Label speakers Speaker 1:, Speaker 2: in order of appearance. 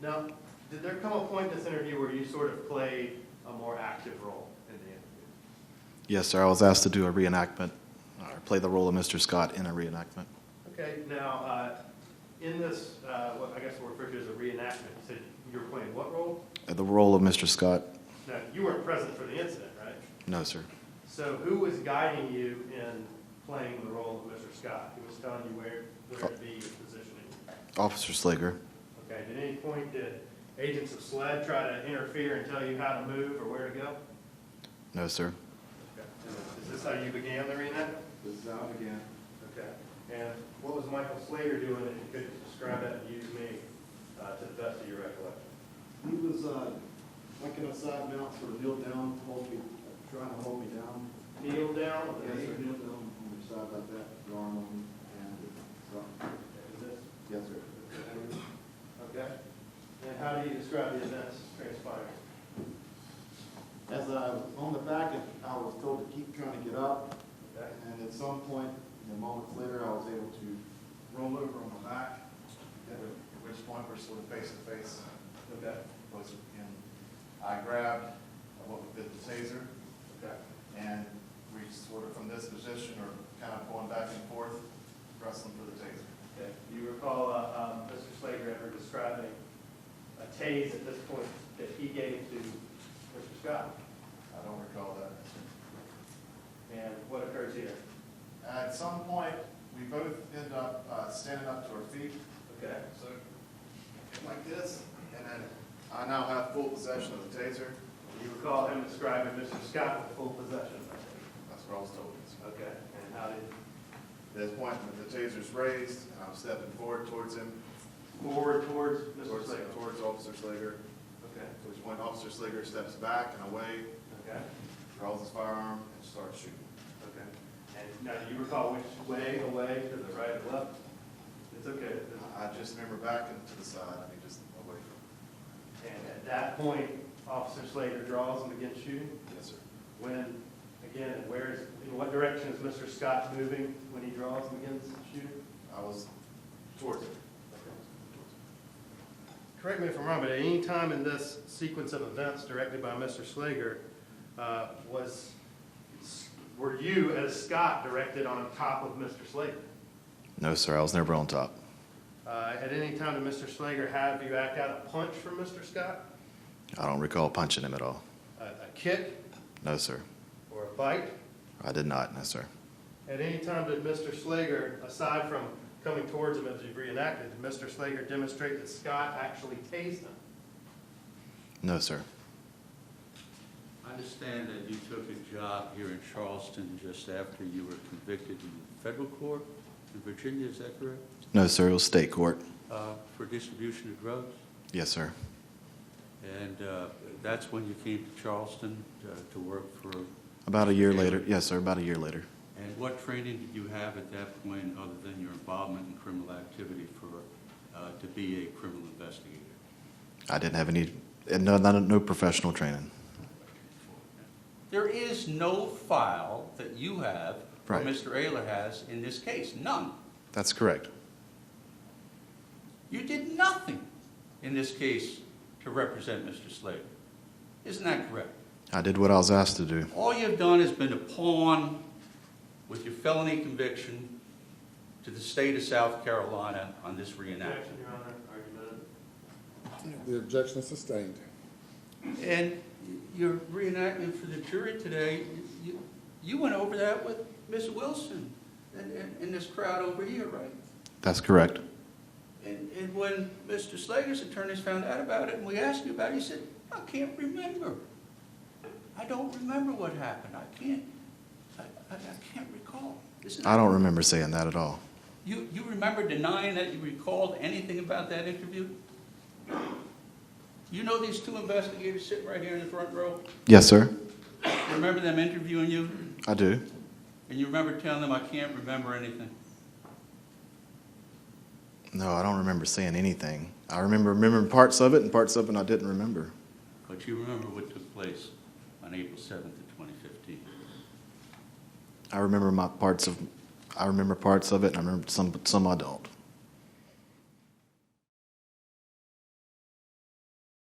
Speaker 1: Now, did there come a point in this interview where you sort of played a more active role in the interview?
Speaker 2: Yes, sir. I was asked to do a reenactment, or play the role of Mr. Scott in a reenactment.
Speaker 1: Okay, now, in this, what I guess we'll refer to as a reenactment, you said you were playing what role?
Speaker 2: The role of Mr. Scott?
Speaker 1: Now, you weren't present for the incident, right?
Speaker 2: No, sir.
Speaker 1: So who was guiding you in playing the role of Mr. Scott? Who was telling you where to be, your positioning?
Speaker 2: Officer Slager.
Speaker 1: Okay, at any point did agents of SLED try to interfere and tell you how to move or where to go?
Speaker 2: No, sir.
Speaker 1: Okay. Is this how you began the reenactment?
Speaker 3: This is how it began.
Speaker 1: Okay. And what was Michael Slager doing, if you could describe that and use me to the best of your recollection?
Speaker 3: He was like in a side mount, sort of kneel down, trying to hold me down.
Speaker 1: Kneel down?
Speaker 3: Yes, sir, kneel down on your side like that, your arm on me, and so.
Speaker 1: Is this?
Speaker 3: Yes, sir.
Speaker 1: Okay. And how do you describe the events transpiring?
Speaker 3: As I was on the back, I was told to keep trying to get up,
Speaker 1: Okay.
Speaker 3: and at some point, moments later, I was able to roll over on my back, at which point we're sort of face to face.
Speaker 1: Okay.
Speaker 3: And I grabbed what would fit the taser,
Speaker 1: Okay.
Speaker 3: and we sort of from this position are kind of going back and forth, wrestling for the taser.
Speaker 1: Okay. Do you recall Mr. Slager ever describing a tase at this point that he gave to Mr. Scott?
Speaker 3: I don't recall that.
Speaker 1: And what occurs here?
Speaker 3: At some point, we both end up standing up to our feet,
Speaker 1: Okay.
Speaker 3: so like this, and then I now have full possession of the taser.
Speaker 1: Do you recall him describing Mr. Scott with full possession?
Speaker 3: That's what I was told.
Speaker 1: Okay. And how did?
Speaker 3: At this point, when the taser's raised, I'm stepping forward towards him,
Speaker 1: Forward towards Mr. Slager.
Speaker 3: towards Officer Slager.
Speaker 1: Okay.
Speaker 3: At which point, Officer Slager steps back and away,
Speaker 1: Okay.
Speaker 3: draws his firearm, and starts shooting.
Speaker 1: Okay. And now, do you recall which way away, to the right or left? It's okay.
Speaker 3: I just remember backing to the side, I mean, just away from him.
Speaker 1: And at that point, Officer Slager draws and begins shooting?
Speaker 3: Yes, sir.
Speaker 1: When, again, and where is, in what direction is Mr. Scott moving when he draws and begins shooting?
Speaker 3: I was towards him.
Speaker 1: Correct me if I'm wrong, but at any time in this sequence of events directed by Mr. Slager, were you, as Scott, directed on top of Mr. Slager?
Speaker 2: No, sir. I was never on top.
Speaker 1: At any time did Mr. Slager have you act out a punch from Mr. Scott?
Speaker 2: I don't recall punching him at all.
Speaker 1: A kick
Speaker 2: No, sir.
Speaker 1: or a bite?
Speaker 2: I did not. No, sir.
Speaker 1: At any time did Mr. Slager, aside from coming towards him as he reenacted, did Mr. Slager demonstrate that Scott actually tased him?
Speaker 2: No, sir.
Speaker 4: I understand that you took a job here in Charleston just after you were convicted in federal court in Virginia, is that correct?
Speaker 2: No, sir. It was state court.
Speaker 4: For distribution of drugs?
Speaker 2: Yes, sir.
Speaker 4: And that's when you came to Charleston to work for...
Speaker 2: About a year later. Yes, sir. About a year later.
Speaker 4: And what training did you have at that point other than your involvement in criminal activity to be a criminal investigator?
Speaker 2: I didn't have any, no professional training.
Speaker 4: There is no file that you have, or
Speaker 2: Right.
Speaker 4: Mr. Ayler has, in this case. None.
Speaker 2: That's correct.
Speaker 4: You did nothing in this case to represent Mr. Slager. Isn't that correct?
Speaker 2: I did what I was asked to do.
Speaker 4: All you've done has been a pawn with your felony conviction to the state of South Carolina on this reenactment.
Speaker 1: Objection, Your Honor. Argument.
Speaker 5: The objection is sustained.
Speaker 4: And your reenactment for the jury today, you went over that with Ms. Wilson and this crowd over here, right?
Speaker 2: That's correct.
Speaker 4: And when Mr. Slager's attorneys found out about it and we asked you about it, he said, I can't remember. I don't remember what happened. I can't recall.
Speaker 2: I don't remember saying that at all.
Speaker 4: You remember denying that you recalled anything about that interview? You know these two investigators sitting right here in the front row?
Speaker 2: Yes, sir.
Speaker 4: You remember them interviewing you?
Speaker 2: I do.
Speaker 4: And you remember telling them, I can't remember anything?
Speaker 2: No, I don't remember saying anything. I remember remembering parts of it and parts of it I didn't remember.
Speaker 4: But you remember what took place on April 7th of 2015.
Speaker 2: I remember my parts of, I remember parts of it, and I remember some, but some I don't.